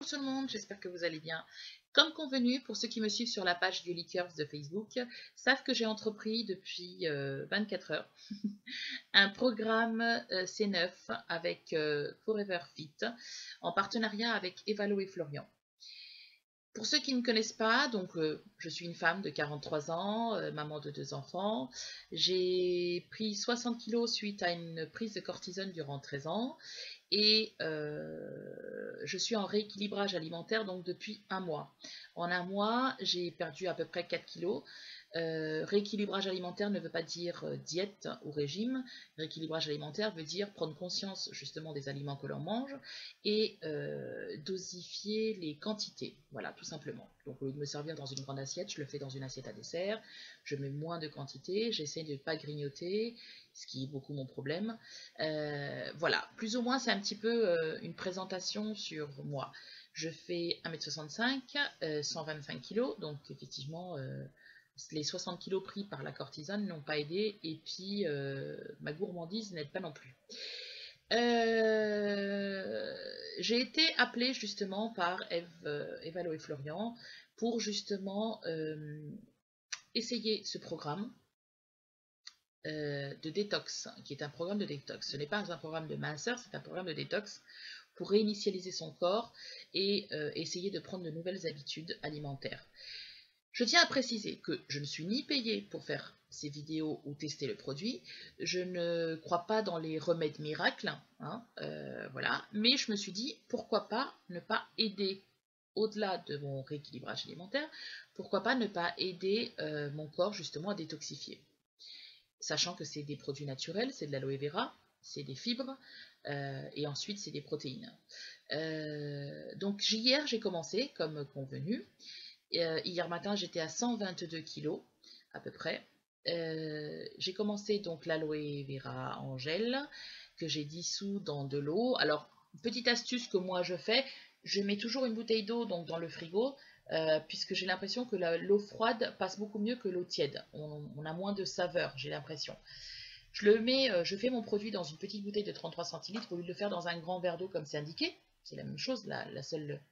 tout le monde, j'espère que vous allez bien. Comme convenu, pour ceux qui me suivent sur la page du Lickers de Facebook, savent que j'ai entrepris depuis 24 heures un programme C9 avec Forever Fit en partenariat avec Evalo et Florian. Pour ceux qui ne me connaissent pas, donc je suis une femme de 43 ans, maman de 2 enfants. J'ai pris 60 kilos suite à une prise de cortisone durant 13 ans. Et je suis en rééquilibrage alimentaire donc depuis un mois. En un mois, j'ai perdu à peu près 4 kilos. Rééquilibrage alimentaire ne veut pas dire diète ou régime. Rééquilibrage alimentaire veut dire prendre conscience justement des aliments que l'on mange et dosifier les quantités. Voilà, tout simplement. Donc au lieu de me servir dans une grande assiette, je le fais dans une assiette à dessert. Je mets moins de quantité, j'essaie de ne pas grignoter, ce qui est beaucoup mon problème. Voilà, plus ou moins c'est un petit peu une présentation sur moi. Je fais 1m65, 125 kg, donc effectivement les 60 kg pris par la cortisone n'ont pas aidé, et puis ma gourmandise n'aide pas non plus. J'ai été appelée justement par Evalo et Florian pour justement essayer ce programme de détox, qui est un programme de détox. Ce n'est pas un programme de minceur, c'est un programme de détox pour réinitialiser son corps et essayer de prendre de nouvelles habitudes alimentaires. Je tiens à préciser que je ne suis ni payée pour faire ces vidéos ou tester le produit. Je ne crois pas dans les remèdes miracles, hein, voilà. Mais je me suis dit, pourquoi pas ne pas aider, au-delà de mon rééquilibrage alimentaire, pourquoi pas ne pas aider mon corps justement à détoxifier. Sachant que c'est des produits naturels, c'est de l'aloe vera, c'est des fibres, et ensuite c'est des protéines. Donc hier j'ai commencé comme convenu. Hier matin j'étais à 122 kg à peu près. J'ai commencé donc l'aloe vera en gel que j'ai dissous dans de l'eau. Alors petite astuce que moi je fais, je mets toujours une bouteille d'eau donc dans le frigo. Puisque j'ai l'impression que l'eau froide passe beaucoup mieux que l'eau tiède. On a moins de saveur, j'ai l'impression. Je fais mon produit dans une petite bouteille de 33 centilitres au lieu de le faire dans un grand verre d'eau comme c'est indiqué. C'est la même chose, la seule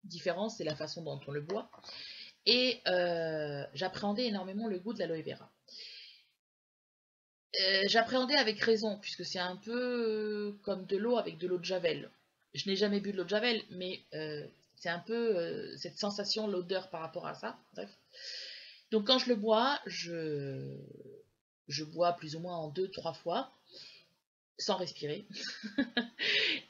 différence, c'est la façon dont on le boit. Et j'appréhendais énormément le goût de l'aloe vera. J'appréhendais avec raison, puisque c'est un peu comme de l'eau avec de l'eau de Javel. Je n'ai jamais bu de l'eau de Javel, mais c'est un peu cette sensation, l'odeur par rapport à ça. Bref. Donc quand je le bois, je bois plus ou moins en 2-3 fois, sans respirer.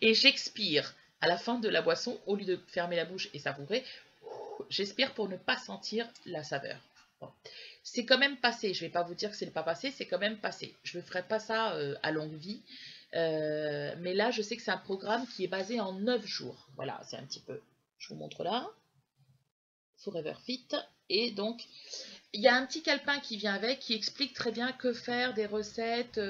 Et j'expire à la fin de la boisson, au lieu de fermer la bouche et savourer, j'expire pour ne pas sentir la saveur. Bon. C'est quand même passé, je ne vais pas vous dire que c'est pas passé, c'est quand même passé. Je ne ferai pas ça à longue vie. Mais là, je sais que c'est un programme qui est basé en 9 jours. Voilà, c'est un petit peu, je vous montre là, Forever Fit. Et donc, il y a un petit calepin qui vient avec, qui explique très bien que faire, des recettes,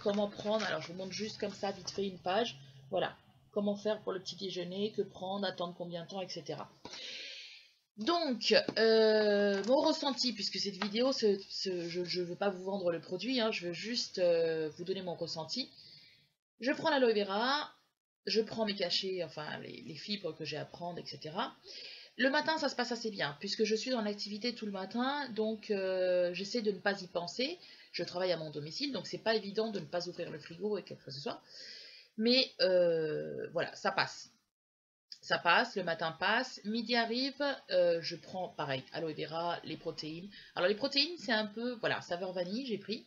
comment prendre. Alors, je vous montre juste comme ça, vite fait, une page. Voilà, comment faire pour le petit déjeuner, que prendre, attendre combien de temps, etc. Donc, mon ressenti, puisque cette vidéo, je ne veux pas vous vendre le produit, hein, je veux juste vous donner mon ressenti. Je prends l'aloe vera, je prends mes cachets, enfin les fibres que j'ai à prendre, etc. Le matin, ça se passe assez bien, puisque je suis en activité tout le matin, donc j'essaie de ne pas y penser. Je travaille à mon domicile, donc c'est pas évident de ne pas ouvrir le frigo et quelque chose que ce soit. Mais voilà, ça passe. Ça passe, le matin passe, midi arrive, je prends pareil, aloe vera, les protéines. Alors les protéines, c'est un peu, voilà, saveur vanille, j'ai pris.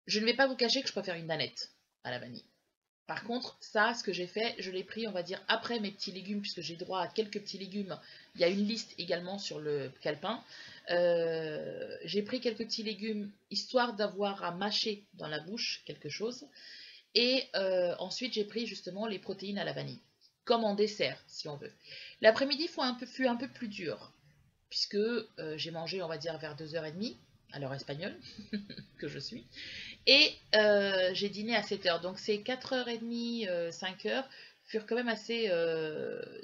Je ne vais pas vous cacher que je préfère une nanette à la vanille. Par contre, ça, ce que j'ai fait, je l'ai pris, on va dire, après mes petits légumes, puisque j'ai droit à quelques petits légumes. Il y a une liste également sur le calepin. J'ai pris quelques petits légumes, histoire d'avoir à mâcher dans la bouche quelque chose. Et ensuite, j'ai pris justement les protéines à la vanille, comme en dessert, si on veut. L'après-midi fut un peu plus dur, puisque j'ai mangé, on va dire, vers 2h30, à l'heure espagnole, que je suis. Et j'ai dîné à 7h. Donc ces 4h30, 5h furent quand même assez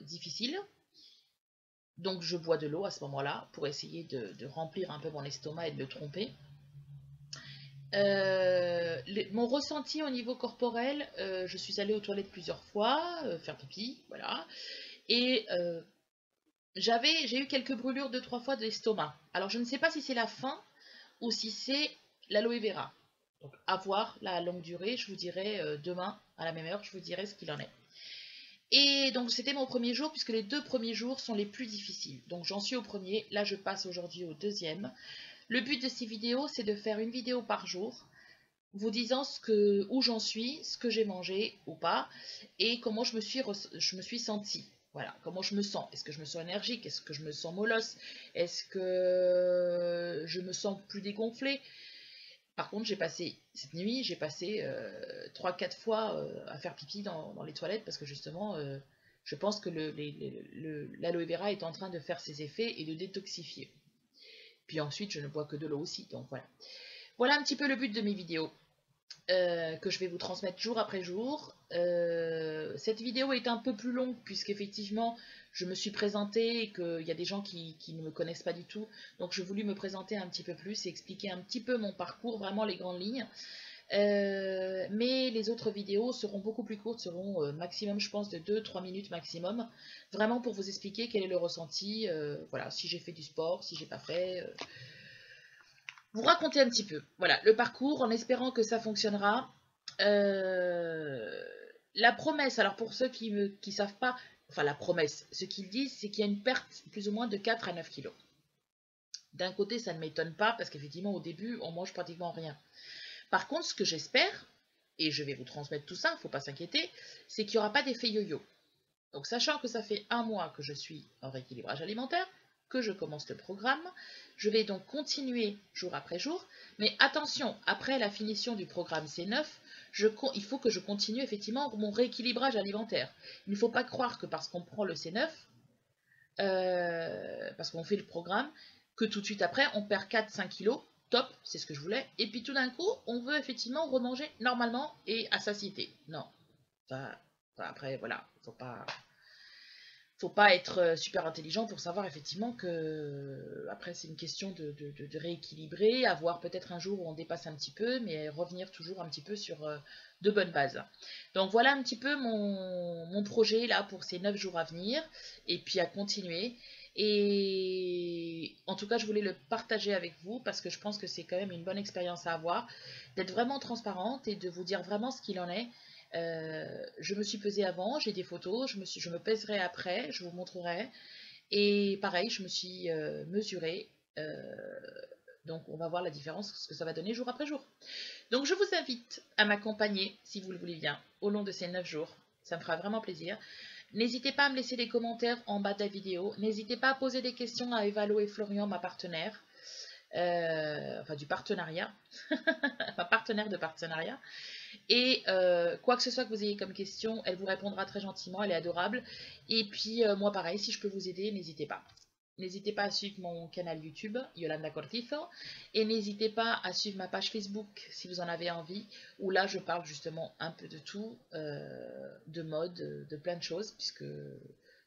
difficiles. Donc je bois de l'eau à ce moment-là pour essayer de remplir un peu mon estomac et de me tromper. Mon ressenti au niveau corporel, je suis allée aux toilettes plusieurs fois, faire pipi, voilà. Et j'ai eu quelques brûlures 2-3 fois d'estomac. Alors je ne sais pas si c'est la faim ou si c'est l'aloe vera. Donc à voir la longue durée, je vous dirai demain à la même heure, je vous dirai ce qu'il en est. Et donc c'était mon premier jour puisque les 2 premiers jours sont les plus difficiles. Donc j'en suis au premier, là je passe aujourd'hui au deuxième. Le but de ces vidéos, c'est de faire une vidéo par jour, vous disant où j'en suis, ce que j'ai mangé ou pas, et comment je me suis sentie. Voilà, comment je me sens. Est-ce que je me sens énergique? Est-ce que je me sens molosse? Est-ce que je me sens plus dégonflée? Par contre, cette nuit, j'ai passé 3-4 fois à faire pipi dans les toilettes parce que justement, je pense que l'aloe vera est en train de faire ses effets et de détoxifier. Puis ensuite, je ne bois que de l'eau aussi, donc voilà. Voilà un petit peu le but de mes vidéos. Que je vais vous transmettre jour après jour. Cette vidéo est un peu plus longue puisqu'effectivement je me suis présentée et qu'il y a des gens qui ne me connaissent pas du tout. Donc j'ai voulu me présenter un petit peu plus et expliquer un petit peu mon parcours, vraiment les grandes lignes. Mais les autres vidéos seront beaucoup plus courtes, seront maximum je pense de 2-3 minutes maximum. Vraiment pour vous expliquer quel est le ressenti, voilà, si j'ai fait du sport, si j'ai pas fait... vous raconter un petit peu, voilà, le parcours en espérant que ça fonctionnera. La promesse, alors pour ceux qui ne savent pas, enfin la promesse, ce qu'ils disent, c'est qu'il y a une perte plus ou moins de 4 à 9 kilos. D'un côté, ça ne m'étonne pas parce qu'effectivement, au début, on mange pratiquement rien. Par contre, ce que j'espère, et je vais vous transmettre tout ça, il ne faut pas s'inquiéter, c'est qu'il n'y aura pas d'effet yo-yo. Donc, sachant que ça fait 1 mois que je suis en rééquilibrage alimentaire, que je commence le programme, je vais donc continuer jour après jour. Mais attention, après la finition du programme C9, il faut que je continue effectivement mon rééquilibrage alimentaire. Il ne faut pas croire que parce qu'on prend le C9, parce qu'on fait le programme, que tout de suite après, on perd 4-5 kilos. Top, c'est ce que je voulais. Et puis tout d'un coup, on veut effectivement remanger normalement et à satiété. Non. Après, voilà, faut pas être super intelligent pour savoir effectivement que après c'est une question de rééquilibrer, avoir peut-être un jour où on dépasse un petit peu, mais revenir toujours un petit peu sur de bonnes bases. Donc voilà un petit peu mon projet là pour ces 9 jours à venir, et puis à continuer. Et en tout cas, je voulais le partager avec vous parce que je pense que c'est quand même une bonne expérience à avoir, d'être vraiment transparente et de vous dire vraiment ce qu'il en est. Je me suis pesée avant, j'ai des photos, je me pèserai après, je vous montrerai. Et pareil, je me suis mesurée. Donc on va voir la différence, ce que ça va donner jour après jour. Donc je vous invite à m'accompagner, si vous le voulez bien, au long de ces 9 jours. Ça me fera vraiment plaisir. N'hésitez pas à me laisser des commentaires en bas de la vidéo. N'hésitez pas à poser des questions à Evalo et Florian, ma partenaire. Enfin du partenariat. Ma partenaire de partenariat. Et quoi que ce soit que vous ayez comme question, elle vous répondra très gentiment, elle est adorable. Et puis moi pareil, si je peux vous aider, n'hésitez pas. N'hésitez pas à suivre mon canal YouTube, Yolanda Cortizo, et n'hésitez pas à suivre ma page Facebook si vous en avez envie, où là je parle justement un peu de tout, de mode, de plein de choses, puisque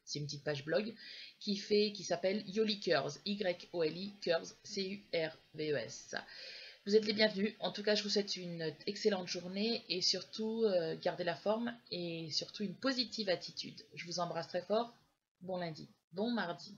c'est une petite page blog qui s'appelle Yoli Curves, Y-O-L-I, Curves, C-U-R-V-E-S. Vous êtes les bienvenus. En tout cas, je vous souhaite une excellente journée et surtout, gardez la forme et surtout une positive attitude. Je vous embrasse très fort. Bon lundi, bon mardi.